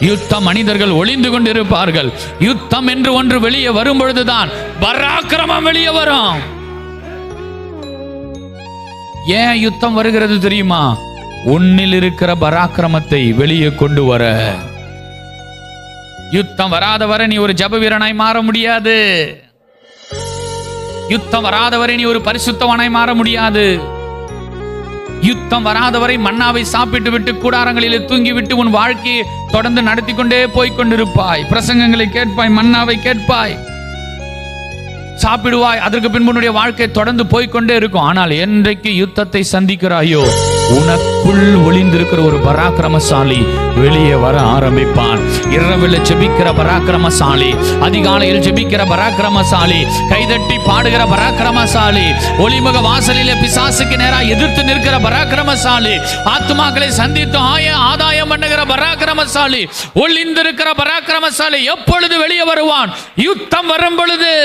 யுத்தம் மனிதர்கள் ஒளிந்து கொண்டிருப்பார்கள். யுத்தம் என்று ஒன்று வெளியே வரும் பொழுதுதான் பராக்கிரமம் வெளியே வரும். ஏன் யுத்தம் வருகிறது தெரியுமா? உன்னில் இருக்கிற பராக்கிரமத்தை வெளியே கொண்டு வர. யுத்தம் வராத வரை நீ ஒரு ஜப வீரனாய் மாற முடியாது. யுத்தம் வராத வரை நீ ஒரு பரிசுத்தவனாய் மாற முடியாது. யுத்தம் வராதவரை மன்னாவை சாப்பிட்டு விட்டு கூடாரங்களில் தூங்கிவிட்டு உன் வாழ்க்கையை தொடர்ந்து நடத்தி கொண்டே போய்கொண்டிருப்பாய். பிரசங்கங்களை கேட்பாய், மன்னாவை கேட்பாய், சாப்பிடுவாய். அதற்கு பின்பு உன்னுடைய வாழ்க்கை தொடர்ந்து போய்கொண்டே இருக்கும். ஆனால் என்றைக்கு யுத்தத்தை சந்திக்கிறாயோ உனக்குள் ஒளிந்திருக்கிற ஒரு பராக்கிரமசாலி வெளியே வர ஆரம்பிப்பான். இரவில் ஜெபிக்கிற பராக்கிரமசாலி, அதிகாலையில் ஜெபிக்கிற பராக்கிரமசாலி, கைதட்டி பாடுகிற பராக்கிரமசாலி, ஒளிமுக வாசலிலே பிசாசுக்கு நேராக எதிர்த்து நிற்கிற பராக்கிரமசாலி, ஆத்துமாக்களை சந்தித்து ஆதாயம் பண்ணுகிற பராக்கிரமசாலி, ஒளிந்திருக்கிற பராக்கிரமசாலி எப்பொழுது வெளியே வருவான்? யுத்தம் வரும் பொழுது.